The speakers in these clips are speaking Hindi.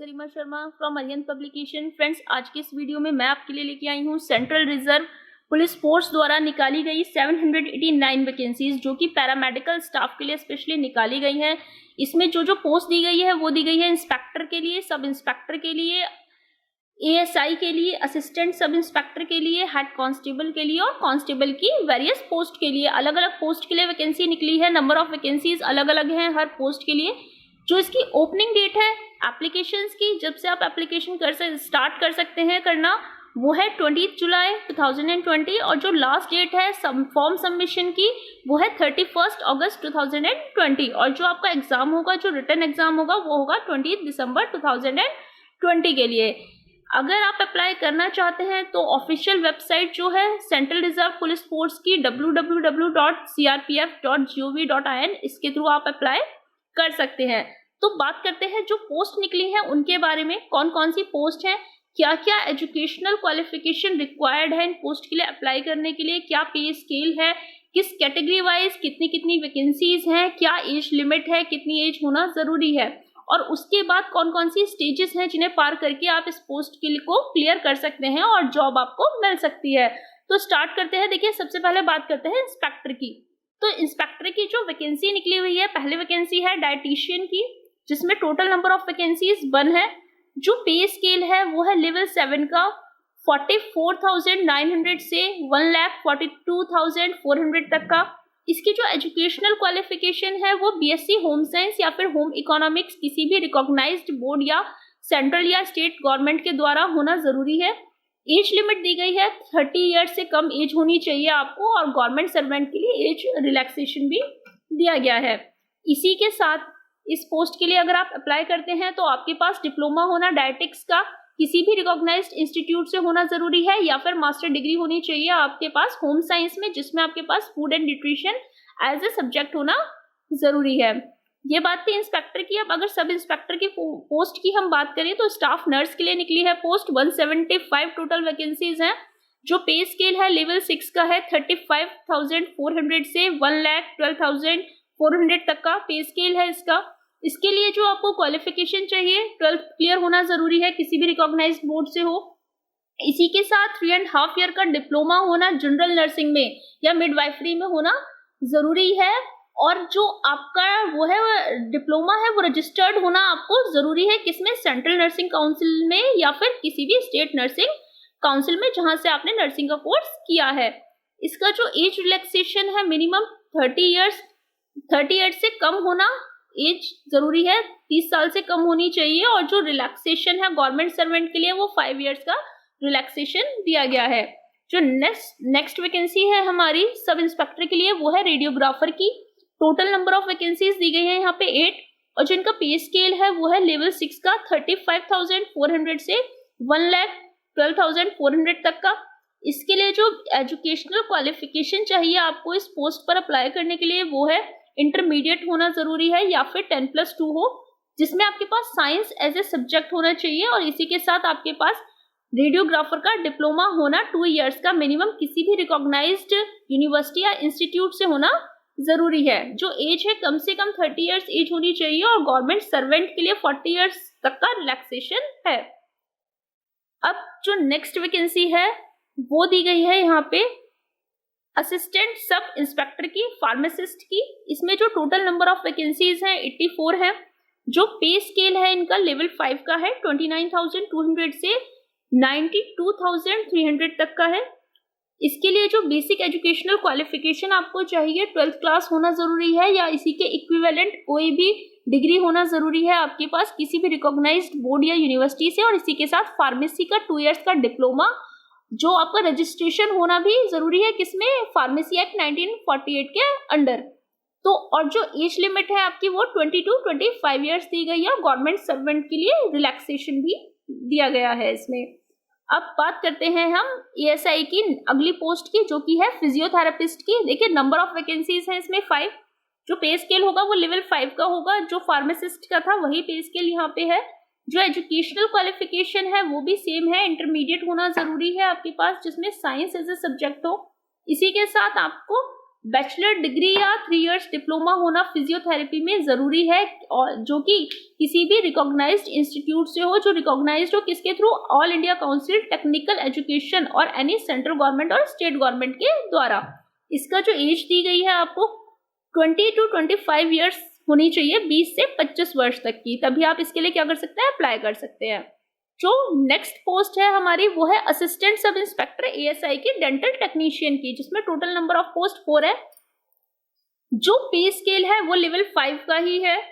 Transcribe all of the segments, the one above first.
Garima Sharma from Arihant publication. Friends, आज के इस वीडियो में मैं आपके लिए लेके आई हूँ सेंट्रल रिजर्व पुलिस फोर्स द्वारा निकाली गई 789 वैकेंसीज जो कि पैरामेडिकल स्टाफ के लिए स्पेशली निकाली गई हैं। इसमें जो पोस्ट दी गई है वो दी गई है इंस्पेक्टर के लिए, सब इंस्पेक्टर के लिए, एएसआई के लिए, असिस्टेंट सब इंस्पेक्टर के लिए, हेड कांस्टेबल के लिए और कांस्टेबल की वेरियस पोस्ट के लिए। अलग अलग पोस्ट के लिए वैकेंसी निकली है। नंबर ऑफ वैकेंसीज अलग अलग हैं हर पोस्ट के लिए। जो इसकी ओपनिंग डेट है एप्लीकेशंस की, जब से आप एप्लीकेशन स्टार्ट कर सकते हैं करना, वो है 20 जुलाई 2020 और जो लास्ट डेट है फॉर्म सबमिशन की वो है 31 अगस्त 2020 और जो आपका एग्जाम होगा, जो रिटन एग्जाम होगा, वो होगा 20 दिसंबर 2020 के लिए। अगर आप अप्लाई करना चाहते हैं तो ऑफिशियल वेबसाइट जो है सेंट्रल रिजर्व पुलिस फोर्स की www.crpf.gov.in, इसके थ्रू आप अप्लाई कर सकते हैं। तो बात करते हैं जो पोस्ट निकली है उनके बारे में, कौन कौन सी पोस्ट है, क्या क्या एजुकेशनल क्वालिफिकेशन रिक्वायर्ड है इन पोस्ट के लिए अप्लाई करने के लिए, क्या पे स्केल है, किस कैटेगरी वाइज कितनी कितनी वैकेंसीज हैं, क्या एज लिमिट है, कितनी एज होना जरूरी है और उसके बाद कौन कौन सी स्टेजेस हैं जिन्हें पार करके आप इस पोस्ट के लिए को क्लियर कर सकते हैं और जॉब आपको मिल सकती है। तो स्टार्ट करते हैं। देखिए, सबसे पहले बात करते हैं इंस्पेक्टर की। तो इंस्पेक्टर की जो वैकेंसी निकली हुई है, पहली वैकेंसी है डायटीशियन की, जिसमें टोटल नंबर ऑफ वैकेंसीज 1 है। जो पे स्केल है वो है लेवल 7 का 44,900 से 1,42,400 तक का। इसकी जो एजुकेशनल क्वालिफिकेशन है वो बीएससी होम साइंस या फिर होम इकोनॉमिक्स किसी भी रिकॉग्नाइज्ड बोर्ड या सेंट्रल या स्टेट गवर्नमेंट के द्वारा होना जरूरी है। एज लिमिट दी गई है 30 ईयर्स से कम एज होनी चाहिए आपको और गवर्नमेंट सर्वेंट के लिए एज रिलैक्सेशन भी दिया गया है। इसी के साथ इस पोस्ट के लिए अगर आप अप्लाई करते हैं तो आपके पास डिप्लोमा होना डायटिक्स का किसी भी रिकॉग्नाइज्ड इंस्टीट्यूट से होना जरूरी है या फिर मास्टर डिग्री होनी चाहिए आपके पास होम साइंस में, जिसमें आपके पास food and nutrition as a subject होना जरूरी है। ये बात थी इंस्पेक्टर की। अब अगर सब इंस्पेक्टर की पोस्ट की हम बात करें तो स्टाफ नर्स के लिए निकली है पोस्ट 175 टोटल वैकेंसीज हैं। जो पे स्केल है लेवल 6 का है 35,400 से 1,12,400 तक का पे स्केल है इसका। इसके लिए जो आपको क्वालिफिकेशन चाहिए 12th क्लियर होना जरूरी है, किसी भी रिकॉग्नाइज्ड बोर्ड से हो। इसी के साथ 3.5 ईयर का डिप्लोमा होना जनरल नर्सिंग में या मिडवाइफरी में होना जरूरी है और जो आपका वो है डिप्लोमा है वो रजिस्टर्ड होना आपको जरूरी है, किसमें, सेंट्रल नर्सिंग काउंसिल में या फिर किसी भी स्टेट नर्सिंग काउंसिल में जहां से आपने नर्सिंग का कोर्स किया है। इसका जो एज रिलैक्सेशन है मिनिमम 30 ईयर्स से कम होना एज जरूरी है, 30 साल से कम होनी चाहिए और जो रिलैक्सेशन है गवर्नमेंट सर्वेंट के लिए वो 5 इयर्स का रिलैक्सेशन दिया गया है। जो नेक्स्ट वैकेंसी है हमारी सब इंस्पेक्टर के लिए वो है रेडियोग्राफर की। टोटल नंबर ऑफ वैकेंसीज दी गई है यहाँ पे 8 और जो इनका पे स्केल है वो है लेवल 6 का 35,400 से 1,12,400 तक का। इसके लिए जो एजुकेशनल क्वालिफिकेशन चाहिए आपको इस पोस्ट पर अप्लाई करने के लिए वो है इंटरमीडिएट होना जरूरी है या फिर 10+2 हो, जिसमें आपके पास साइंस एज ए सब्जेक्ट होना चाहिए और इसी के साथ आपके पास रेडियोग्राफर का डिप्लोमा होना 2 इयर्स का मिनिमम किसी भी रिकॉग्नाइज्ड यूनिवर्सिटी या इंस्टीट्यूट से होना जरूरी है। जो एज है कम से कम 30 इयर्स एज होनी चाहिए और गवर्नमेंट सर्वेंट के लिए 40 इयर्स तक का रिलैक्सेशन है। अब जो नेक्स्ट वैकेंसी है वो दी गई है यहाँ पे असिस्टेंट सब इंस्पेक्टर की, फार्मासिस्ट की। इसमें जो टोटल नंबर ऑफ वैकेंसीज हैं 84 है। जो पे स्केल है इनका लेवल 5 का है 29,200 से 92,300 तक का है। इसके लिए जो बेसिक एजुकेशनल क्वालिफिकेशन आपको चाहिए 12th क्लास होना जरूरी है या इसी के इक्विवेलेंट कोई भी डिग्री होना जरूरी है आपके पास किसी भी रिकॉग्नाइज्ड बोर्ड या यूनिवर्सिटी से और इसी के साथ फार्मेसी का 2 इयर्स का डिप्लोमा, जो आपका रजिस्ट्रेशन होना भी जरूरी है, किसमें, फार्मेसी एक्ट 1948 के अंडर। तो और जो एज लिमिट है आपकी वो 20 to 25 इयर्स दी गई है। गवर्नमेंट सर्वेंट के लिए रिलैक्सेशन भी दिया गया है इसमें। अब बात करते हैं हम एएसआई की अगली पोस्ट की, जो कि है फिजियोथेरेपिस्ट की। देखिए, नंबर ऑफ वैकेंसीज है इसमें 5। जो पे स्केल होगा वो लेवल 5 का होगा, जो फार्मासिस्ट का था वही पे स्केल यहाँ पे है। जो एजुकेशनल क्वालिफिकेशन है वो भी सेम है, इंटरमीडिएट होना जरूरी है आपके पास, जिसमें साइंस एज ए सब्जेक्ट हो। इसी के साथ आपको बैचलर डिग्री या 3 इयर्स डिप्लोमा होना फिजियोथेरेपी में जरूरी है, और जो कि किसी भी रिकॉग्नाइज्ड इंस्टीट्यूट से हो, जो रिकॉग्नाइज्ड हो किसके through, all India council technical education और एनी सेंट्रल गवर्नमेंट और स्टेट गवर्नमेंट के द्वारा। इसका जो एज दी गई है आपको 20 to 25 ईयर्स होनी चाहिए, 20 से 25 वर्ष तक की, तभी आप इसके लिए क्या कर सकते हैं, अप्लाई कर सकते हैं। जो नेक्स्ट पोस्ट है हमारी वो है असिस्टेंट सब इंस्पेक्टर ASI की डेंटल टेक्नीशियन की, जिसमें टोटल नंबर ऑफ पोस्ट 4 है। जो पे स्केल है वो लेवल 5 का ही है।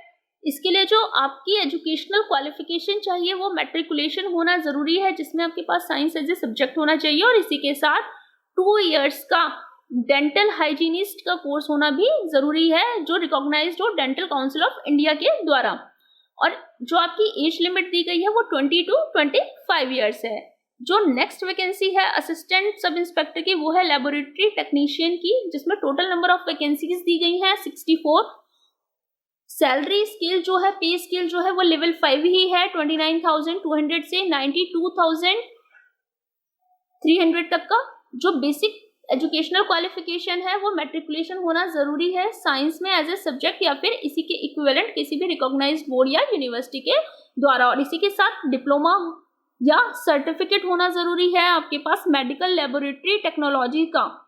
इसके लिए जो आपकी एजुकेशनल क्वालिफिकेशन चाहिए वो मैट्रिकुलेशन होना जरूरी है, जिसमें आपके पास साइंस एज ए सब्जेक्ट होना चाहिए, और इसी के साथ 2 इयर्स का डेंटल हाइजीनिस्ट का कोर्स होना भी जरूरी है, जो रिकॉग्नाइज्ड हो डेंटल काउंसिल ऑफ इंडिया के द्वारा। और जो आपकी एज लिमिट दी गई है वो 20 to 25 ईयर्स है। जो नेक्स्ट वैकेंसी है असिस्टेंट सब इंस्पेक्टर की वो है लेबोरेटरी टेक्नीशियन की, जिसमें टोटल नंबर ऑफ वैकेंसीज दी गई हैं 64। सैलरी स्केल जो है, पे स्केल जो है वो लेवल 5 ही है, 29,200 से 92,300 तक का। जो बेसिक एजुकेशनल क्वालिफिकेशन है वो मैट्रिकुलेशन होना जरूरी है साइंस में एज ए सब्जेक्ट, या फिर इसी के इक्विवेलेंट किसी भी रिकॉग्नाइज्ड बोर्ड या यूनिवर्सिटी के द्वारा, और इसी के साथ डिप्लोमा या सर्टिफिकेट होना जरूरी है आपके पास मेडिकल लेबोरेटरी टेक्नोलॉजी का।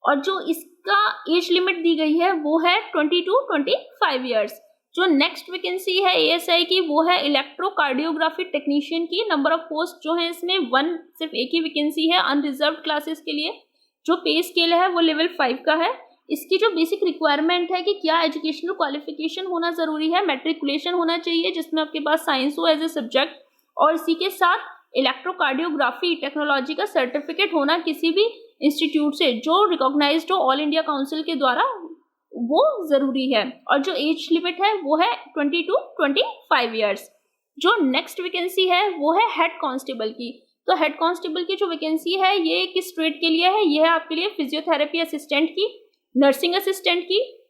और जो इसका एज लिमिट दी गई है वो है 20 to 25 ईयर्स। जो नेक्स्ट वैकेंसी है ASI की वो है इलेक्ट्रोकार्डियोग्राफी टेक्नीशियन की। नंबर ऑफ पोस्ट जो है इसमें 1, सिर्फ एक ही वैकेंसी है अनरिजर्व्ड क्लासेस के लिए। जो पे स्केल है वो लेवल 5 का है। इसकी जो बेसिक रिक्वायरमेंट है कि क्या एजुकेशनल क्वालिफिकेशन होना जरूरी है, मैट्रिकुलेशन होना चाहिए जिसमें आपके पास साइंस हो एज ए सब्जेक्ट, और इसी के साथ इलेक्ट्रोकार्डियोग्राफी टेक्नोलॉजी का सर्टिफिकेट होना किसी भी इंस्टीट्यूट से जो रिकॉग्नाइज्ड हो ऑल इंडिया काउंसिल के द्वारा, वो जरूरी है। और जो एज लिमिट है वो है 20 to 25 ईयर्स। जो नेक्स्ट वैकेंसी है वो है हेड कांस्टेबल की। तो हेड कांस्टेबल की जो वैकेंसी है ये किस ट्रेड के लिए है, ये है आपके लिए फिजियोथेरेपी असिस्टेंट की, नर्सिंग असिस्टेंट की,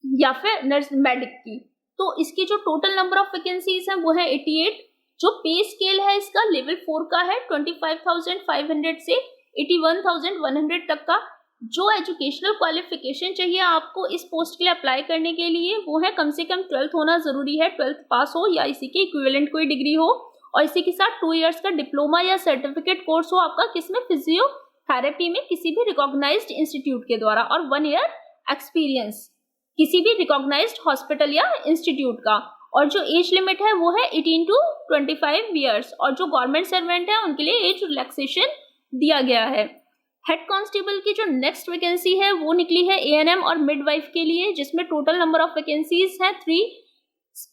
या फिर नर्स मेडिक की। तो इसकी जो टोटल नंबर ऑफ वैकेंसीज है वो है 88। जो पे स्केल है इसका लेवल 4 का है, 25,500 से 81,100 तक का। जो एजुकेशनल क्वालिफिकेशन चाहिए आपको इस पोस्ट के लिए अप्लाई करने के लिए वो है कम से कम 12th होना जरूरी है, 12th पास हो या इसी के इक्विवेलेंट कोई डिग्री हो, और इसी के साथ 2 इयर्स का डिप्लोमा या सर्टिफिकेट कोर्स हो आपका किसमें, फिजियोथेरेपी में किसी भी रिकॉग्नाइज्ड इंस्टीट्यूट के द्वारा, और 1 ईयर एक्सपीरियंस किसी भी रिकॉग्नाइज्ड हॉस्पिटल या इंस्टीट्यूट का। और जो एज लिमिट है वो है 18 to 25 ईयर्स, और जो गवर्नमेंट सर्वेंट है उनके लिए एज रिलैक्सेशन दिया गया है। हेड कांस्टेबल की जो नेक्स्ट वैकेंसी है वो निकली है ANM और मिडवाइफ के लिए, जिसमें टोटल नंबर ऑफ वैकेंसीज है 3।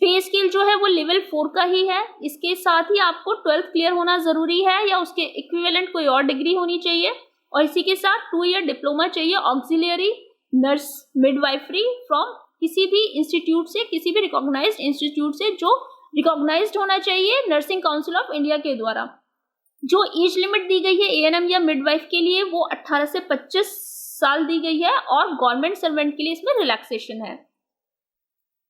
पे स्केल जो है वो लेवल 4 का ही है। इसके साथ ही आपको 12th क्लियर होना जरूरी है या उसके इक्विवेलेंट कोई और डिग्री होनी चाहिए, और इसी के साथ 2 ईयर डिप्लोमा चाहिए ऑक्सिलियरी नर्स मिडवाइफरी फ्रॉम किसी भी इंस्टीट्यूट से, किसी भी रिकॉग्नाइज्ड इंस्टीट्यूट से जो रिकॉग्नाइज्ड होना चाहिए नर्सिंग काउंसिल ऑफ इंडिया के द्वारा। जो एज लिमिट दी गई है ANM या मिडवाइफ के लिए वो 18 से 25 साल दी गई है, और गवर्नमेंट सर्वेंट के लिए इसमें रिलैक्सेशन है।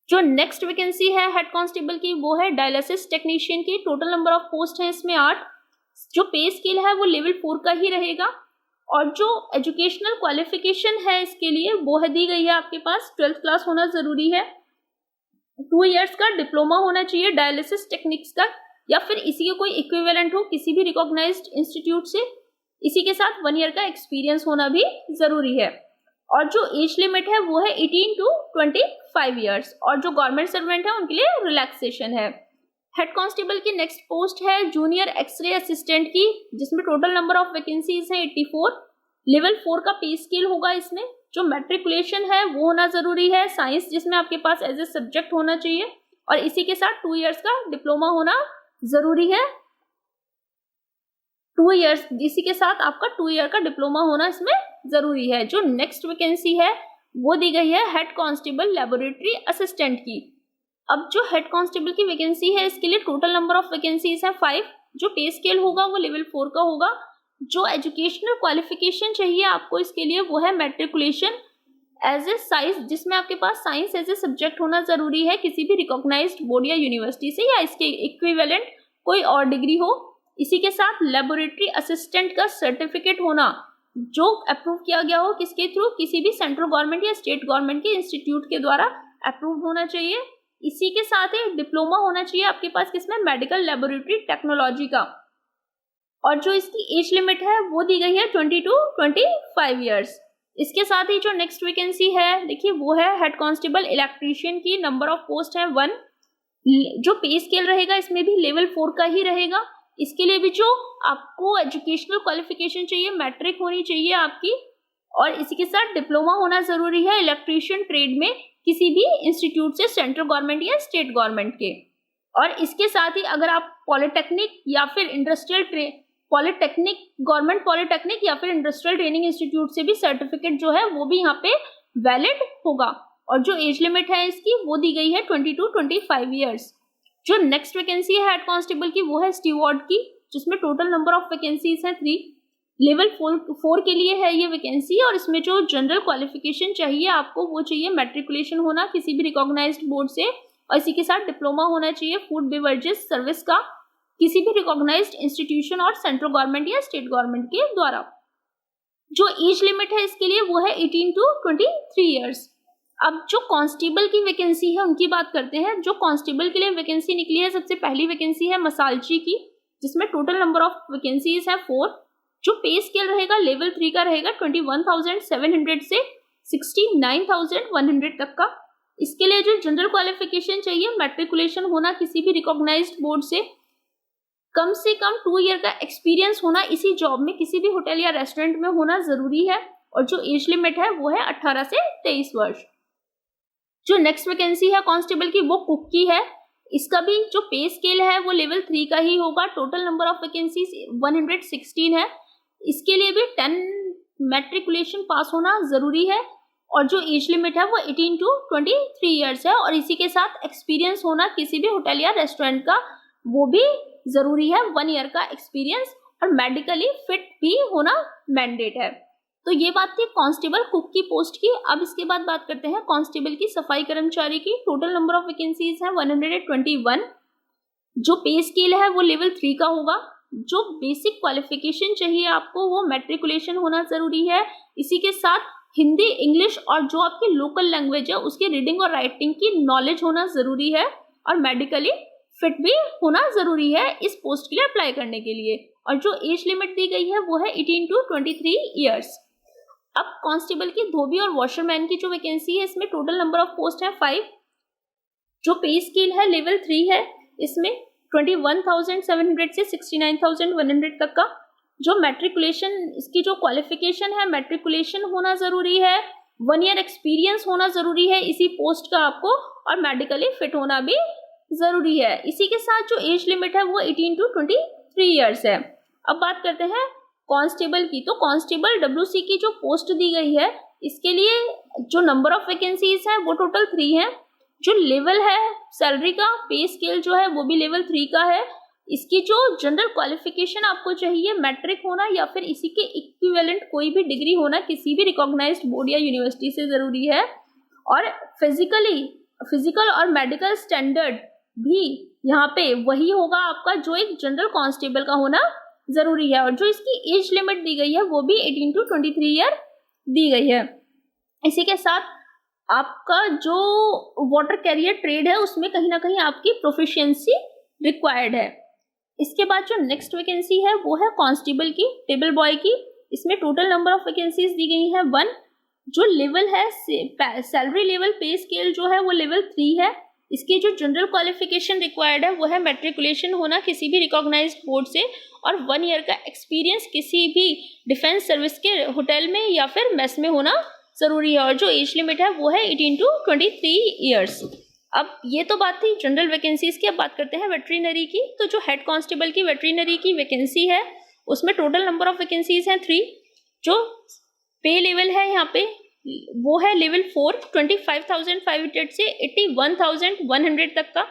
जो नेक्स्ट वैकेंसी है हेड कांस्टेबल की वो है डायलिसिस टेक्नीशियन की। टोटल नंबर ऑफ पोस्ट है इसमें 8। जो पे स्केल है वो लेवल 4 का ही रहेगा, और जो एजुकेशनल क्वालिफिकेशन है इसके लिए वो है दी गई है आपके पास 12th क्लास होना जरूरी है, 2 इयर्स का डिप्लोमा होना चाहिए डायलिसिस टेक्निक्स का, या फिर इसी के कोई इक्विवेलेंट हो किसी भी रिकॉग्नाइज्ड इंस्टीट्यूट से, इसी के साथ 1 ईयर का एक्सपीरियंस होना भी जरूरी है। और जो एज लिमिट है वो है 18 to 25 ईयर्स, और जो गवर्नमेंट सर्वेंट है उनके लिए रिलैक्सेशन है। हेड कांस्टेबल की नेक्स्ट पोस्ट है जूनियर एक्सरे असिस्टेंट की, जिसमें टोटल नंबर ऑफ वैकेंसीज है 84। लेवल 4 का पे स्केल होगा इसमें। जो मैट्रिकुलेशन है वो होना जरूरी है साइंस, जिसमें आपके पास एज ए सब्जेक्ट होना चाहिए, और इसी के साथ 2 इयर्स का डिप्लोमा होना जरूरी है। 2 इयर्स, इसी के साथ आपका 2 ईयर का डिप्लोमा होना इसमें जरूरी है। जो नेक्स्ट वैकेंसी है वो दी गई है हेड कांस्टेबल लेबोरेटरी असिस्टेंट की। अब जो हेड कांस्टेबल की वैकेंसी है इसके लिए टोटल नंबर ऑफ वैकेंसीज है 5। जो पे स्केल होगा वो लेवल 4 का होगा। जो एजुकेशनल क्वालिफिकेशन चाहिए आपको इसके लिए वो है मैट्रिकुलेशन एज ए साइंस, जिसमें आपके पास साइंस एज ए सब्जेक्ट होना जरूरी है किसी भी रिकॉग्नाइज्ड बोर्ड या यूनिवर्सिटी से, या इसके इक्विवेलेंट कोई और डिग्री हो। इसी के साथ लेबोरेटरी असिस्टेंट का सर्टिफिकेट होना जो अप्रूव किया गया हो किसके थ्रू, किसी भी सेंट्रल गवर्नमेंट या स्टेट गवर्नमेंट के इंस्टीट्यूट के द्वारा अप्रूव होना चाहिए। इसी के साथ ही डिप्लोमा होना चाहिए आपके पास किसमें, मेडिकल लेबोरेटरी टेक्नोलॉजी का। और जो इसकी एज लिमिट है वो दी गई है 20 to 25 ईयर्स। इसके साथ ही जो नेक्स्ट वैकेंसी है देखिए वो है हेड कांस्टेबल इलेक्ट्रीशियन की। नंबर ऑफ पोस्ट है 1। जो पे स्केल रहेगा इसमें भी लेवल 4 का ही रहेगा। इसके लिए भी जो आपको एजुकेशनल क्वालिफिकेशन चाहिए, मैट्रिक होनी चाहिए आपकी, और इसी के साथ डिप्लोमा होना जरूरी है इलेक्ट्रीशियन ट्रेड में किसी भी इंस्टीट्यूट से, सेंट्रल गवर्नमेंट या स्टेट गवर्नमेंट के। और इसके साथ ही अगर आप पॉलिटेक्निक या फिर गवर्नमेंट पॉलिटेक्निक या फिर इंडस्ट्रियल ट्रेनिंग इंस्टीट्यूट से भी सर्टिफिकेट जो है वो भी यहाँ पे वैलिड होगा। और जो एज लिमिट है इसकी वो दी गई है 20 to 25 ईयर्स। जो नेक्स्ट वैकेंसी है हेड कांस्टेबल की वो है स्टीवर्ड की, जिसमें टोटल नंबर ऑफ वैकेंसीज है 3। लेवल 4 के लिए है ये वैकेंसी। और इसमें जो जनरल क्वालिफिकेशन चाहिए आपको वो चाहिए मैट्रिकुलेशन होना किसी भी रिकॉग्नाइज्ड बोर्ड से, और इसी के साथ डिप्लोमा होना चाहिए फूड बेवरेजेस सर्विस का किसी भी रिकॉग्नाइज्ड इंस्टीट्यूशन और सेंट्रल गवर्नमेंट या स्टेट गवर्नमेंट के द्वारा। जो एज लिमिट है इसके लिए वो है 18 to 23 ईयर्स। अब जो कांस्टेबल की वैकेंसी है उनकी बात करते हैं। जो कांस्टेबल के लिए वैकेंसी निकली है, सबसे पहली वैकेंसी है मसालची की, जिसमें टोटल नंबर ऑफ वैकेंसीज है 4। जो पे स्केल रहेगा लेवल 3 का रहेगा 21,700 से 69,100 तक का। इसके लिए जो जनरल क्वालिफिकेशन चाहिए, मैट्रिकुलेशन होना किसी भी रिकॉग्नाइज्ड बोर्ड से, कम 2 ईयर का एक्सपीरियंस होना इसी जॉब में किसी भी होटल या रेस्टोरेंट में होना जरूरी है। और जो एज लिमिट है वो है 18 से 23 वर्ष। जो नेक्स्ट वैकेंसी है कांस्टेबल की वो कुक की है। इसका भी जो पे स्केल है वो लेवल 3 का ही होगा। टोटल नंबर ऑफ वैकेंसीज 116 है। इसके लिए भी 10 मैट्रिकुलेशन पास होना जरूरी है। और जो एज लिमिट है वो 18 to 23 ईयर्स है। और इसी के साथ एक्सपीरियंस होना किसी भी होटल या रेस्टोरेंट का वो भी जरूरी है, 1 ईयर का एक्सपीरियंस। और मेडिकली फिट भी होना मैंडेट है। तो ये बात थी कांस्टेबल कुक की पोस्ट की। अब इसके बाद बात करते हैं कांस्टेबल की सफाई कर्मचारी की। टोटल नंबर ऑफ वैकेंसीज है 121। जो पे स्केल है वो लेवल 3 का होगा। जो बेसिक क्वालिफिकेशन चाहिए आपको वो मैट्रिकुलेशन होना जरूरी है। इसी के साथ हिंदी, इंग्लिश और जो आपकी लोकल लैंग्वेज है उसकी रीडिंग और राइटिंग की नॉलेज होना जरूरी है। और मेडिकली फिट भी होना जरूरी है इस पोस्ट के लिए अप्लाई करने के लिए। और जो एज लिमिट दी गई है वो है 18 to 23 ईयर्स। अब कांस्टेबल की धोबी और वॉशरमैन की जो वैकेंसी है इसमें टोटल नंबर ऑफ पोस्ट है 5। जो पे स्केल है लेवल 3 है। इसमें 21,700 से 69,100 तक का। जो मैट्रिकुलेशन, इसकी जो क्वालिफिकेशन है मैट्रिकुलेशन होना जरूरी है, 1 ईयर एक्सपीरियंस होना जरूरी है इसी पोस्ट का आपको, और मेडिकली फिट होना भी जरूरी है। इसी के साथ जो एज लिमिट है वो 18 to 23 ईयर्स है। अब बात करते हैं कांस्टेबल की। तो कांस्टेबल WC की जो पोस्ट दी गई है इसके लिए जो नंबर ऑफ वैकेंसीज है वो टोटल 3 है। जो लेवल है सैलरी का, पे स्केल जो है वो भी लेवल 3 का है। इसकी जो जनरल क्वालिफिकेशन आपको चाहिए मैट्रिक होना या फिर इसी के इक्विवेलेंट कोई भी डिग्री होना किसी भी रिकॉग्नाइज्ड बोर्ड या यूनिवर्सिटी से जरूरी है। और फिजिकल और मेडिकल स्टैंडर्ड भी यहाँ पे वही होगा आपका जो एक जनरल कांस्टेबल का होना जरूरी है। और जो इसकी एज लिमिट दी गई है वो भी 18 to 23 ईयर दी गई है। इसी के साथ आपका जो वाटर कैरियर ट्रेड है उसमें कहीं ना कहीं आपकी प्रोफिशिएंसी रिक्वायर्ड है। इसके बाद जो नेक्स्ट वैकेंसी है वो है कांस्टेबल की टेबल बॉय की। इसमें टोटल नंबर ऑफ वैकेंसीज दी गई है 1। जो लेवल है सैलरी लेवल पे स्केल जो है वो लेवल 3 है। इसकी जो जनरल क्वालिफिकेशन रिक्वायर्ड है वो है मैट्रिकुलेशन होना किसी भी रिकॉग्नाइज्ड बोर्ड से, और 1 ईयर का एक्सपीरियंस किसी भी डिफेंस सर्विस के होटल में या फिर मेस में होना जरूरी है। और जो एज लिमिट है वो है 18 to 23 ईयर्स। अब ये तो बात थी जनरल वैकेंसीज की। अब बात करते हैं वेटरिनरी की। तो जो हेड कांस्टेबल की वेटरिनरी की वैकेंसी है उसमें टोटल नंबर ऑफ वैकेंसीज हैं 3। जो पे लेवल है यहाँ पे वो है लेवल 4, 25,500 से 81,100 तक का।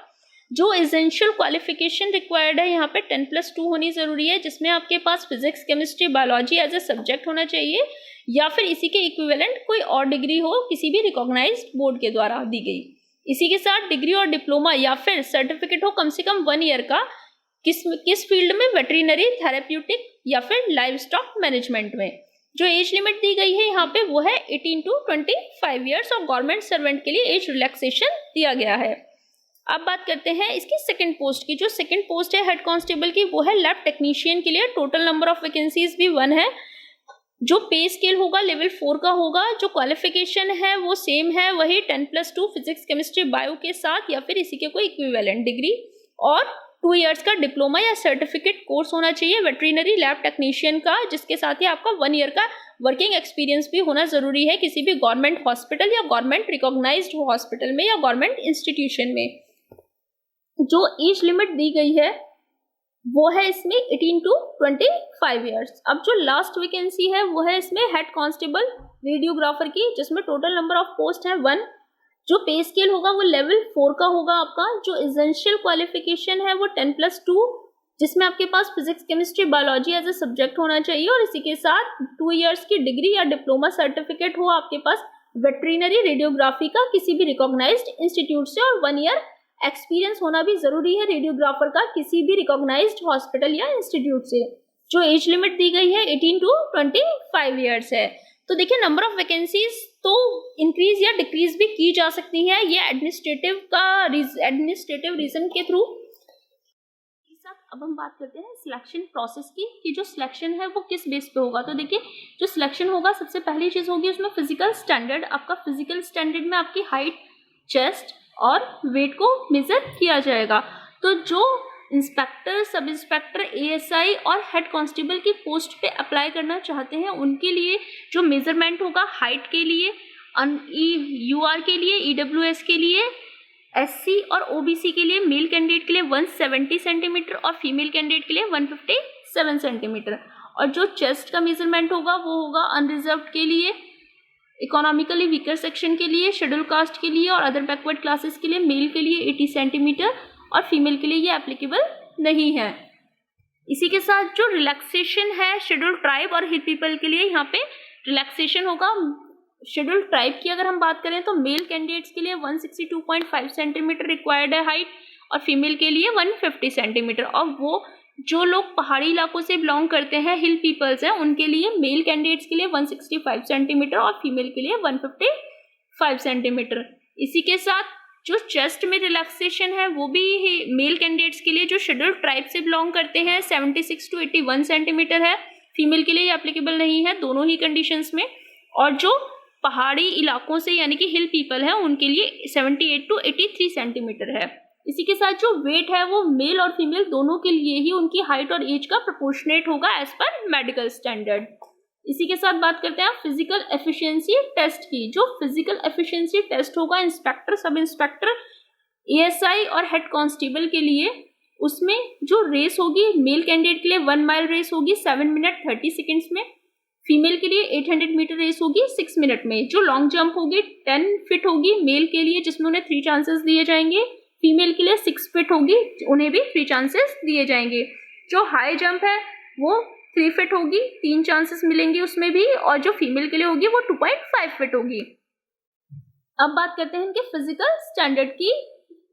जो एसेंशियल क्वालिफिकेशन रिक्वायर्ड है यहाँ पे 10+2 होनी जरूरी है, जिसमें आपके पास physics, chemistry, biology as a subject होना चाहिए या फिर इसी के इक्विवेलेंट कोई और डिग्री हो किसी भी रिकॉग्नाइज्ड बोर्ड के द्वारा दी गई। इसी के साथ डिग्री और डिप्लोमा या फिर सर्टिफिकेट हो कम से कम 1 ईयर का किस फील्ड में, वेटरिनरी, थेरेप्यूटिक या फिर लाइव स्टॉक मैनेजमेंट में। जो एज लिमिट दी गई है यहाँ पे वो है 18 to 25 ईयर्स और गवर्नमेंट सर्वेंट के लिए एज रिलैक्सेशन दिया गया है। अब बात करते हैं इसकी सेकंड पोस्ट की। जो सेकंड पोस्ट है हेड कांस्टेबल की वो है लैब टेक्नीशियन के लिए। टोटल नंबर ऑफ वैकेंसीज भी 1 है। जो पे स्केल होगा लेवल 4 का होगा। जो क्वालिफिकेशन है वो सेम है, वही 10+2 फिजिक्स केमिस्ट्री बायो के साथ या फिर इसी के कोई इक्विवेलेंट डिग्री और 2 इयर्स का डिप्लोमा या सर्टिफिकेट कोर्स होना चाहिए वेटरिनरी लैब टेक्नीशियन का, जिसके साथ ही आपका 1 ईयर का वर्किंग एक्सपीरियंस भी होना जरूरी है किसी भी गवर्नमेंट हॉस्पिटल या गवर्नमेंट रिकॉग्नाइज्ड हॉस्पिटल में या गवर्नमेंट इंस्टीट्यूशन में। जो एज लिमिट दी गई है वो है इसमें 18 to 25 ईयर्स। अब जो लास्ट वैकेंसी है वो है इसमें हेड कांस्टेबल रेडियोग्राफर की, जिसमें टोटल नंबर ऑफ पोस्ट है 1। जो पे स्केल होगा वो लेवल 4 का होगा आपका। जो एसेंशियल क्वालिफिकेशन है वो 10+2, जिसमें आपके पास physics chemistry biology as a subject होना चाहिए और इसी के साथ 2 इयर्स की डिग्री या डिप्लोमा सर्टिफिकेट हो आपके पास वेटरिनरी रेडियोग्राफी का किसी भी रिकॉग्नाइज्ड इंस्टीट्यूट से, और 1 ईयर एक्सपीरियंस होना भी जरूरी है रेडियोग्राफर का किसी भी रिकॉग्नाइज्ड हॉस्पिटल या इंस्टीट्यूट से। जो एज लिमिट दी गई है 18 to 25 ईयर्स है। तो देखिए नंबर ऑफ वैकेंसीज तो इंक्रीज या डिक्रीज भी की जा सकती है, ये एडमिनिस्ट्रेटिव रीजन के थ्रू। अब हम बात करते हैं सिलेक्शन प्रोसेस की कि जो सिलेक्शन है वो किस बेस पे होगा। तो देखिए जो सिलेक्शन होगा सबसे पहली चीज होगी उसमें फिजिकल स्टैंडर्ड। आपका फिजिकल स्टैंडर्ड में आपकी हाइट, चेस्ट और वेट को मेजर किया जाएगा। तो जो इंस्पेक्टर, सब इंस्पेक्टर, एएसआई और हेड कांस्टेबल की पोस्ट पे अप्लाई करना चाहते हैं उनके लिए जो मेजरमेंट होगा हाइट के लिए, यूआर के लिए, ईडब्ल्यूएस के लिए, एससी और ओबीसी के लिए मेल कैंडिडेट के लिए 170 सेंटीमीटर और फीमेल कैंडिडेट के लिए 157 सेंटीमीटर। और जो चेस्ट का मेजरमेंट होगा वो होगा अनरिजर्व्ड के लिए, इकोनॉमिकली वीकर सेक्शन के लिए, शेड्यूल कास्ट के लिए और अदर बैकवर्ड क्लासेस के लिए मेल के लिए 80 सेंटीमीटर और फीमेल के लिए ये एप्लीकेबल नहीं है। इसी के साथ जो रिलैक्सेशन है शेड्यूल ट्राइब और हिल पीपल के लिए यहाँ पे रिलैक्सेशन होगा। शेड्यूल ट्राइब की अगर हम बात करें तो मेल कैंडिडेट्स के लिए 162.5 सेंटीमीटर रिक्वायर्ड है हाइट और फीमेल के लिए 150 सेंटीमीटर। और वो जो लोग पहाड़ी इलाकों से बिलोंग करते हैं, हिल पीपल्स हैं, उनके लिए मेल कैंडिडेट्स के लिए 165 सेंटीमीटर और फीमेल के लिए 155 सेंटीमीटर। इसी के साथ जो चेस्ट में रिलैक्सेशन है वो भी मेल कैंडिडेट्स के लिए जो शेड्यूल ट्राइब से बिलोंग करते हैं 76 to 81 सेंटीमीटर है, फीमेल के लिए एप्लीकेबल नहीं है दोनों ही कंडीशंस में। और जो पहाड़ी इलाकों से यानी कि हिल पीपल है उनके लिए 78 to 83 सेंटीमीटर है। इसी के साथ जो वेट है वो मेल और फीमेल दोनों के लिए ही उनकी हाइट और एज का प्रोपोर्शनेट होगा एज पर मेडिकल स्टैंडर्ड। इसी के साथ बात करते हैं फिजिकल एफिशिएंसी टेस्ट की। जो फिजिकल एफिशिएंसी टेस्ट होगा इंस्पेक्टर, सब इंस्पेक्टर, एएसआई और हेड कांस्टेबल के लिए, उसमें जो रेस होगी मेल कैंडिडेट के लिए 1 माइल रेस होगी 7 मिनट 30 सेकेंड्स में, फीमेल के लिए 800 मीटर रेस होगी 6 मिनट में। जो लॉन्ग जंप होगी 10 फीट होगी मेल के लिए जिसमें उन्हें 3 चांसेस दिए जाएंगे, फीमेल के लिए 6 फीट होगी उन्हें भी 3 चांसेस दिए जाएंगे। जो हाई जंप है वो 3 फीट होगी, 3 चांसेस मिलेंगे उसमें भी, और जो फीमेल के लिए होगी वो 2.5 फीट होगी। अब बात करते हैं इनके फिजिकल स्टैंडर्ड की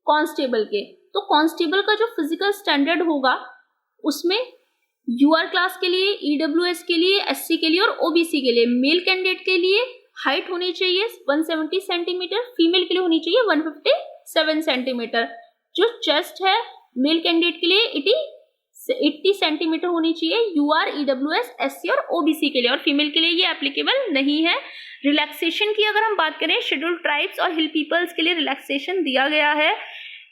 कांस्टेबल के। तो कांस्टेबल का जो फिजिकल स्टैंडर्ड होगा उसमें यूआर क्लास के लिए, ईडब्ल्यूएस के लिए, एससी के लिए और ओबीसी के लिए मेल कैंडिडेट के लिए हाइट होनी चाहिए 170 सेंटीमीटर, फीमेल के लिए होनी चाहिए 157 सेंटीमीटर। जो चेस्ट है मेल कैंडिडेट के लिए 80 सेंटीमीटर होनी चाहिए यूआर, ईडब्ल्यूएस, एससी और ओबीसी के लिए, और फीमेल के लिए ये एप्लीकेबल नहीं है। रिलैक्सेशन की अगर हम बात करें शेड्यूल ट्राइब्स और हिल पीपल्स के लिए रिलैक्सेशन दिया गया है।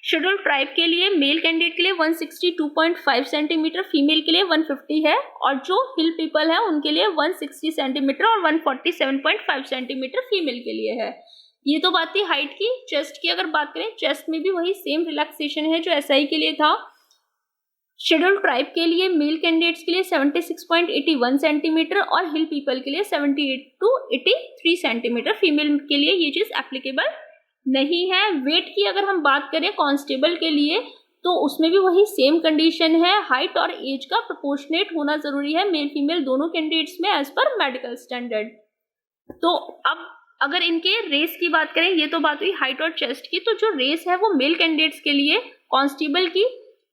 शेड्यूल ट्राइब के लिए मेल कैंडिडेट के लिए 162.5 सेंटीमीटर, फीमेल के लिए 150 है, और जो हिल पीपल है उनके लिए 160 सेंटीमीटर और 147.5 सेंटीमीटर फीमेल के लिए है। ये तो बात थी हाइट की। चेस्ट की अगर बात करें, चेस्ट में भी वही सेम रिलैक्सेशन है जो एसआई के लिए था। शेड्यूल ट्राइब के लिए मेल कैंडिडेट्स के लिए 76.81 सेंटीमीटर और हिल पीपल के लिए 78 to 83 सेंटीमीटर, फीमेल के लिए ये चीज एप्लीकेबल नहीं है। वेट की अगर हम बात करें कांस्टेबल के लिए तो उसमें भी वही सेम कंडीशन है, हाइट और एज का प्रोपोर्शनेट होना जरूरी है मेल फीमेल दोनों कैंडिडेट्स में एज पर मेडिकल स्टैंडर्ड। तो अब अगर इनके रेस की बात करें, ये तो बात हुई हाइट और चेस्ट की, तो जो रेस है वो मेल कैंडिडेट्स के लिए कांस्टेबल की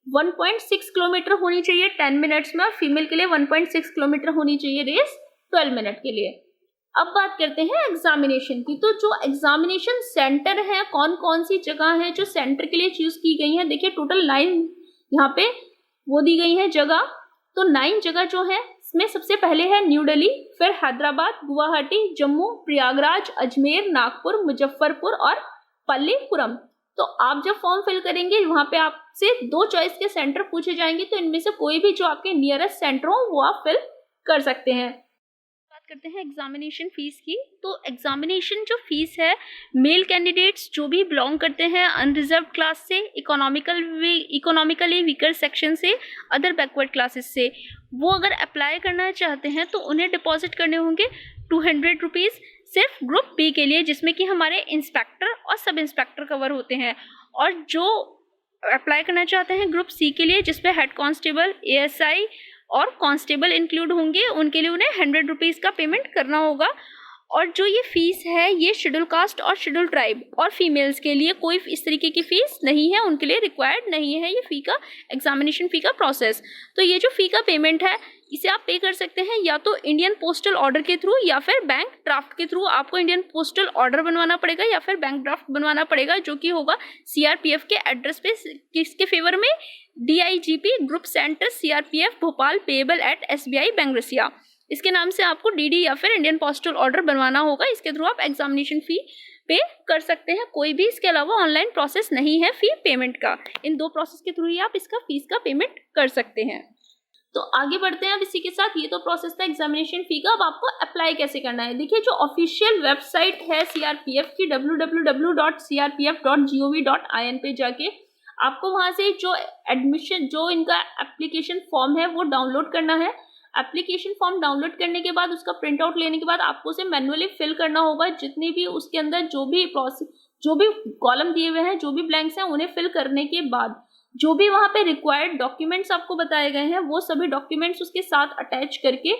1.6 किलोमीटर होनी चाहिए 10 मिनट्स में, और फीमेल के लिए 1.6 किलोमीटर होनी चाहिए रेस 12 मिनट के लिए। अब बात करते हैं एग्जामिनेशन की। तो जो एग्जामिनेशन सेंटर है, कौन कौन सी जगह है जो सेंटर के लिए चूज की गई है, देखिए टोटल 9 यहाँ पे वो दी गई है जगह। तो 9 जगह जो है इसमें सबसे पहले है न्यू दिल्ली, फिर हैदराबाद, गुवाहाटी, जम्मू, प्रयागराज, अजमेर, नागपुर, मुजफ्फरपुर और पल्लीपुरम। तो आप जब फॉर्म फिल करेंगे वहां पे आपसे 2 चॉइस के सेंटर पूछे जाएंगे, तो इनमें से कोई भी जो आपके नियरेस्ट सेंटर हो वो आप फिल कर सकते हैं। बात करते हैं एग्जामिनेशन फीस की। तो एग्जामिनेशन जो फीस है, मेल कैंडिडेट्स जो भी बिलोंग करते हैं अनरिजर्व क्लास से, इकोनॉमिकली वीकर सेक्शन से, अदर बैकवर्ड क्लासेस से, वो अगर अप्लाई करना चाहते हैं तो उन्हें डिपॉजिट करने होंगे 200 रुपीज़ सिर्फ ग्रुप बी के लिए, जिसमें कि हमारे इंस्पेक्टर और सब इंस्पेक्टर कवर होते हैं। और जो अप्लाई करना चाहते हैं ग्रुप सी के लिए, जिसमें हेड कांस्टेबल, एएसआई और कांस्टेबल इंक्लूड होंगे, उनके लिए उन्हें 100 रुपीज़ का पेमेंट करना होगा। और जो ये फीस है ये शेड्यूल कास्ट और शेड्यूल ट्राइब और फीमेल्स के लिए कोई इस तरीके की फीस नहीं है, उनके लिए रिक्वायर्ड नहीं है ये फ़ी का, एग्जामिनेशन फ़ी का प्रोसेस। तो ये जो फ़ी का पेमेंट है इसे आप पे कर सकते हैं या तो इंडियन पोस्टल ऑर्डर के थ्रू या फिर बैंक ड्राफ्ट के थ्रू। आपको इंडियन पोस्टल ऑर्डर बनवाना पड़ेगा या फिर बैंक ड्राफ्ट बनवाना पड़ेगा, जो कि होगा सीआरपीएफ के एड्रेस पे, किसके फेवर में, DIGP group centre CRPF Bhopal payable at SBI bank रसिया। इसके नाम से आपको डीडी या फिर इंडियन पोस्टल ऑर्डर बनवाना होगा। इसके थ्रू आप एग्जामिनेशन फ़ी पे कर सकते हैं। कोई भी इसके अलावा ऑनलाइन प्रोसेस नहीं है फ़ी पेमेंट का। इन 2 प्रोसेस के थ्रू ही आप इसका फीस का पेमेंट कर सकते हैं। तो आगे बढ़ते हैं अब इसी के साथ। ये तो प्रोसेस था एग्जामिनेशन फ़ी का। अब आपको अप्लाई कैसे करना है, देखिए जो ऑफिशियल वेबसाइट है सीआरपीएफ की www.crpf.gov.in पे जाके आपको वहाँ से जो एडमिशन, जो इनका एप्लीकेशन फॉर्म है वो डाउनलोड करना है। एप्लीकेशन फॉर्म डाउनलोड करने के बाद उसका प्रिंट आउट लेने के बाद आपको उसे मैन्युअली फिल करना होगा। जितने भी उसके अंदर जो भी कॉलम दिए हुए हैं, जो भी ब्लैंक्स हैं, उन्हें फिल करने के बाद जो भी वहाँ पे रिक्वायर्ड डॉक्यूमेंट्स आपको बताए गए हैं वो सभी डॉक्यूमेंट्स उसके साथ अटैच करके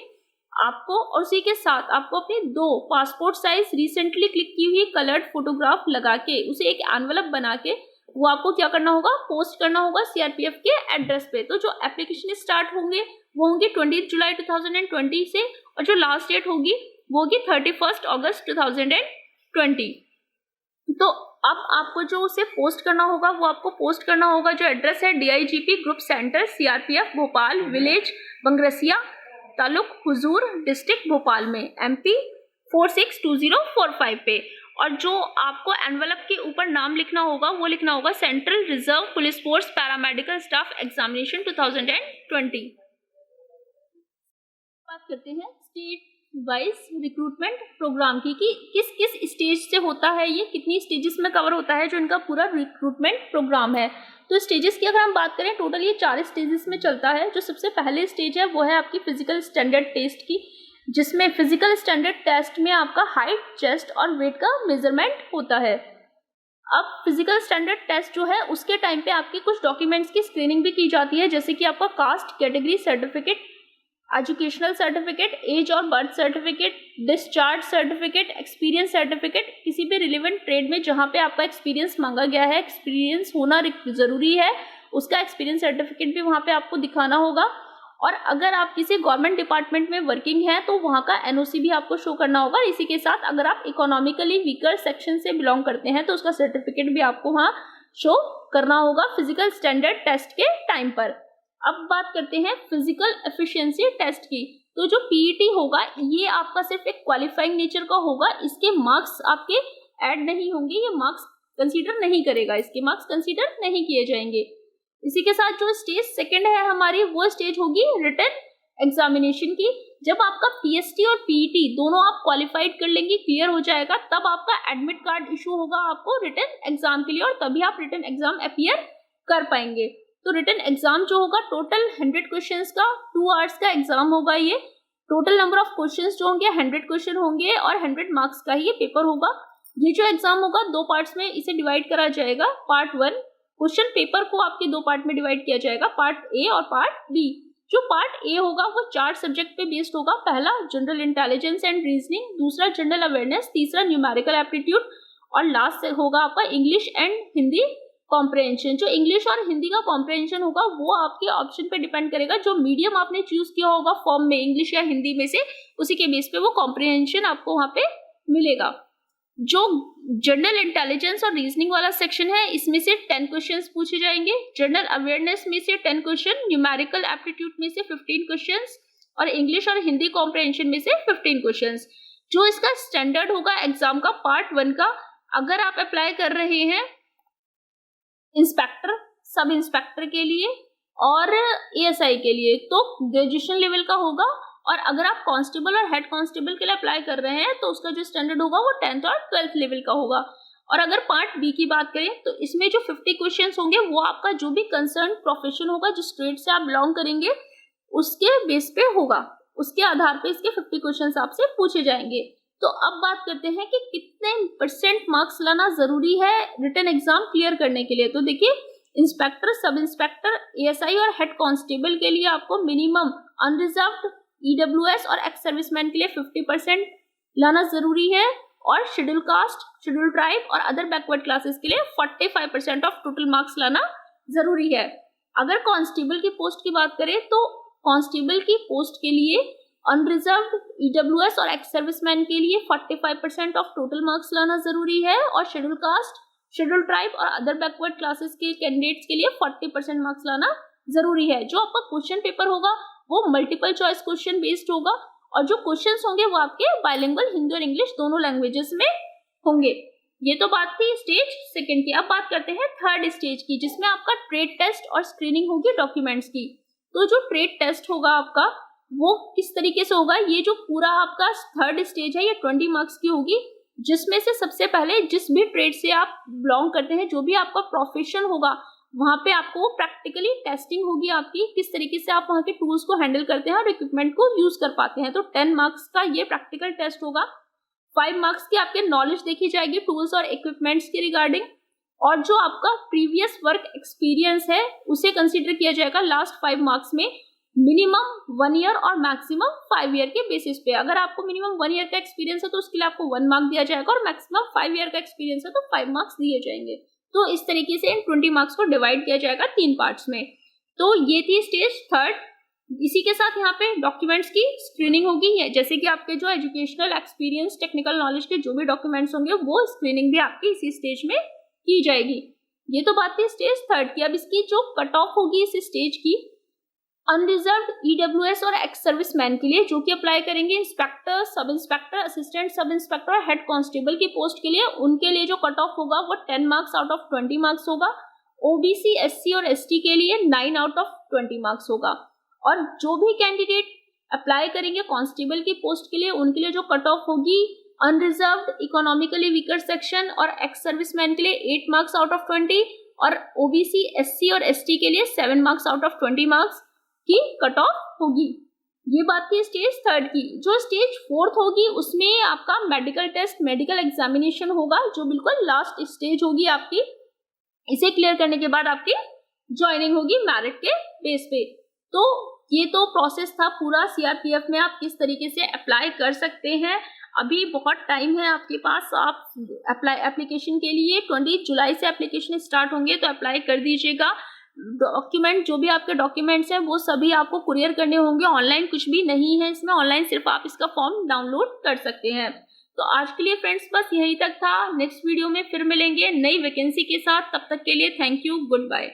आपको, और उसी के साथ आपको अपने 2 पासपोर्ट साइज रिसेंटली क्लिक की हुई कलर्ड फोटोग्राफ लगा के उसे एक एनवलप बना के वो आपको क्या करना होगा, पोस्ट करना होगा सीआरपीएफ के एड्रेस पे। तो जो एप्लीकेशन स्टार्ट होंगे वो होंगे 20 जुलाई 2020 से, और जो लास्ट डेट होगी वो होगी 31 अगस्त 2020। तो अब आपको जो उसे पोस्ट करना होगा वो आपको पोस्ट करना होगा, जो एड्रेस है DIGP group centre CRPF Bhopal, village Bangrasia, taluk Huzur, district Bhopal में, MP 462045 पे। और जो आपको एनवलप के ऊपर नाम लिखना होगा वो लिखना होगा central reserve police force paramedical staff examination 2020। बात करते हैं स्टेट वाइज रिक्रूटमेंट प्रोग्राम की कि किस किस स्टेज से होता है, ये कितनी स्टेजेस में कवर होता है जो इनका पूरा रिक्रूटमेंट प्रोग्राम है। तो स्टेजेस की अगर हम बात करें, टोटल ये 4 स्टेजेस में चलता है। जो सबसे पहले स्टेज है वो है आपकी फिजिकल स्टैंडर्ड टेस्ट की, जिसमें फिजिकल स्टैंडर्ड टेस्ट में आपका हाइट, चेस्ट और वेट का मेजरमेंट होता है। अब फिजिकल स्टैंडर्ड टेस्ट जो है उसके टाइम पे आपकी कुछ डॉक्यूमेंट्स की स्क्रीनिंग भी की जाती है, जैसे कि आपका caste category certificate, educational certificate, age और birth certificate, discharge certificate, experience certificate, किसी भी रिलेवेंट ट्रेड में जहाँ पे आपका एक्सपीरियंस मांगा गया है, एक्सपीरियंस होना ज़रूरी है, उसका एक्सपीरियंस सर्टिफिकेट भी वहाँ पे आपको दिखाना होगा। और अगर आप किसी गवर्नमेंट डिपार्टमेंट में वर्किंग है तो वहाँ का एनओसी भी आपको शो करना होगा। इसी के साथ अगर आप इकोनॉमिकली वीकर सेक्शन से बिलोंग करते हैं तो उसका सर्टिफिकेट भी आपको वहाँ शो करना होगा फिजिकल स्टैंडर्ड टेस्ट के टाइम पर। अब बात करते हैं फिजिकल एफिशिएंसी टेस्ट की। तो जो पीईटी होगा ये आपका सिर्फ एक क्वालिफाइंग नेचर का होगा, इसके मार्क्स आपके ऐड नहीं होंगे, ये मार्क्स कंसीडर नहीं करेगा, इसके मार्क्स कंसीडर नहीं किए जाएंगे। इसी के साथ जो स्टेज सेकंड है हमारी, वो स्टेज होगी रिटन एग्जामिनेशन की। जब आपका पीएसटी और पीईटी दोनों आप क्वालिफाइड कर लेंगे, क्लियर हो जाएगा, तब आपका एडमिट कार्ड इशू होगा आपको रिटन एग्जाम के लिए, और तभी आप रिटन एग्जाम अपीयर कर पाएंगे। तो रिटन एग्जाम जो होगा टोटल 100 क्वेश्चंस का 2 आवर्स का एग्जाम होगा। ये टोटल नंबर ऑफ क्वेश्चंस जो होंगे 100 क्वेश्चन होंगे और 100 मार्क्स का ही ये पेपर होगा। ये जो एग्जाम होगा 2 पार्ट्स में इसे डिवाइड करा जाएगा। पार्ट 1 क्वेश्चन पेपर को आपके 2 पार्ट में डिवाइड किया जाएगा, पार्ट ए और पार्ट बी। जो पार्ट ए होगा वो 4 सब्जेक्ट पे बेस्ड होगा। पहला जनरल इंटेलिजेंस एंड रीजनिंग, दूसरा जनरल अवेयरनेस, तीसरा न्यूमेरिकल एप्टीट्यूड और लास्ट होगा आपका इंग्लिश एंड हिंदी कॉम्प्रहेंशन, जो इंग्लिश और हिंदी का कॉम्प्रहेंशन होगा वो आपके ऑप्शन पे डिपेंड करेगा, जो मीडियम आपने चूज किया होगा फॉर्म में इंग्लिश या हिंदी में से, उसी के बेस पे वो कॉम्प्रहेंशन आपको वहां पे मिलेगा। जो जनरल इंटेलिजेंस और रीजनिंग वाला सेक्शन है, इसमें से 10 क्वेश्चंस पूछे जाएंगे। जनरल अवेयरनेस में से 10 क्वेश्चन, न्यूमेरिकल एप्टीट्यूड में से 15 क्वेश्चंस और इंग्लिश और हिंदी कॉम्प्रहेंशन में से 15 क्वेश्चंस। जो इसका स्टैंडर्ड होगा एग्जाम का पार्ट 1 का, अगर आप अप्लाई कर रहे हैं इंस्पेक्टर, सब इंस्पेक्टर के लिए और एएसआई के लिए, तो ग्रेजुएशन लेवल का होगा। और अगर आप कांस्टेबल और हेड कांस्टेबल के लिए अप्लाई कर रहे हैं तो उसका जो स्टैंडर्ड होगा वो 10th और 12th लेवल का होगा। और अगर पार्ट बी की बात करें तो इसमें जो 50 क्वेश्चंस होंगे वो आपका जो भी कंसर्न प्रोफेशन होगा, जिस ट्रेड से आप बिलोंग करेंगे उसके बेस पे होगा, उसके आधार पे इसके 50 क्वेश्चंस आपसे पूछे जाएंगे। तो अब बात करते हैं कि कितने % मार्क्स लाना जरूरी है रिटन एग्जाम क्लियर करने के लिए। तो देखिए, इंस्पेक्टर, सब इंस्पेक्टर, एएसआई और हेड कांस्टेबल के लिए आपको मिनिमम अनरिजर्व्ड, ईडब्ल्यूएस और एक्स सर्विसमैन के लिए 50% लाना जरूरी है, और शेड्यूल कास्ट, शेड्यूल ट्राइब और अदर बैकवर्ड क्लासेस के लिए 45% ऑफ टोटल मार्क्स लाना जरूरी है। अगर कांस्टेबल की पोस्ट की बात करें तो कांस्टेबल की पोस्ट के लिए अनरिजर्व्ड, ईडब्ल्यूएस और एक्स सर्विसमैन के लिए 45% ऑफ टोटल मार्क्स लाना जरूरी है, और शेड्यूल कास्ट, शेड्यूल ट्राइब और अदर बैकवर्ड क्लासेस के कैंडिडेट्स के लिए 40% मार्क्स लाना जरूरी है। जो आपका क्वेश्चन पेपर होगा वो मल्टीपल चॉइस क्वेश्चन बेस्ड होगा, और जो क्वेश्चंस होंगे वो आपके बाइलिंगुअल हिंदी और इंग्लिश दोनों लैंग्वेजेस में होंगे। ये तो बात थी स्टेज सेकंड की। अब बात करते हैं थर्ड स्टेज की, जिसमें आपका ट्रेड टेस्ट और स्क्रीनिंग होगी डॉक्यूमेंट्स की। तो जो ट्रेड टेस्ट होगा आपका वो किस तरीके से होगा, ये जो पूरा आपका थर्ड स्टेज है ये 20 मार्क्स की होगी, जिसमें से सबसे पहले जिस भी ट्रेड से आप बिलोंग करते हैं, जो भी आपका प्रोफेशन होगा, वहां पे आपको प्रैक्टिकली टेस्टिंग होगी आपकी, किस तरीके से आप वहां के टूल्स को हैंडल करते हैं और इक्विपमेंट को यूज कर पाते हैं। तो 10 मार्क्स का ये प्रैक्टिकल टेस्ट होगा। 5 मार्क्स की आपके नॉलेज देखी जाएगी टूल्स और इक्विपमेंट्स के रिगार्डिंग, और जो आपका प्रीवियस वर्क एक्सपीरियंस है उसे कंसिडर किया जाएगा लास्ट 5 मार्क्स में, मिनिमम 1 ईयर और मैक्सिमम 5 ईयर के बेसिस पे। अगर आपको मिनिमम 1 ईयर का एक्सपीरियंस है तो उसके लिए आपको 1 मार्क दिया जाएगा, और मैक्सिमम 5 ईयर का एक्सपीरियंस है तो 5 मार्क्स दिए जाएंगे। तो इस तरीके से इन 20 मार्क्स को डिवाइड किया जाएगा 3 पार्ट्स में। तो ये थी स्टेज थर्ड। इसी के साथ यहाँ पे डॉक्यूमेंट्स की स्क्रीनिंग होगी, जैसे कि आपके जो एजुकेशनल एक्सपीरियंस, टेक्निकल नॉलेज के जो भी डॉक्यूमेंट्स होंगे वो स्क्रीनिंग भी आपकी इसी स्टेज में की जाएगी। ये तो बात थी स्टेज थर्ड की। अब इसकी जो कट ऑफ होगी इस स्टेज की, अनरिजर्व्ड, ईडब्ल्यूएस और एक्स सर्विसमैन के लिए जो कि अप्लाई करेंगे inspector, sub inspector, assistant sub inspector और हेड कांस्टेबल की पोस्ट के लिए, उनके लिए जो कट ऑफ होगा वो 10 मार्क्स आउट ऑफ 20 मार्क्स होगा। ओबीसी, एससी और एसटी के लिए 9 आउट ऑफ 20 मार्क्स होगा। और जो भी कैंडिडेट अप्लाई करेंगे कांस्टेबल की पोस्ट के लिए, उनके लिए जो कट ऑफ होगी अनरिजर्व्ड, इकोनॉमिकली वीकर सेक्शन और एक्स सर्विसमैन के लिए 8 मार्क्स आउट ऑफ 20, और ओबीसी, एससी और एसटी के लिए 7 मार्क्स आउट ऑफ 20 मार्क्स की कट ऑफ होगी। ये बात थी स्टेज थर्ड की। जो स्टेज फोर्थ होगी उसमें आपका मेडिकल टेस्ट, मेडिकल एग्जामिनेशन होगा, जो बिल्कुल लास्ट स्टेज होगी आपकी। इसे क्लियर करने के बाद आपकी ज्वाइनिंग होगी मेरिट के बेस पे। तो ये तो प्रोसेस था पूरा सीआरपीएफ में आप किस तरीके से अप्लाई कर सकते हैं। अभी बहुत टाइम है आपके पास, आप एप्लीकेशन के लिए 20 जुलाई से एप्लीकेशन स्टार्ट होंगे, तो अप्लाई कर दीजिएगा। डॉक्यूमेंट, जो भी आपके डॉक्यूमेंट्स हैं वो सभी आपको कुरियर करने होंगे, ऑनलाइन कुछ भी नहीं है इसमें, ऑनलाइन सिर्फ आप इसका फॉर्म डाउनलोड कर सकते हैं। तो आज के लिए फ्रेंड्स बस यहीं तक था। नेक्स्ट वीडियो में फिर मिलेंगे नई वैकेंसी के साथ, तब तक के लिए थैंक यू, गुड बाय।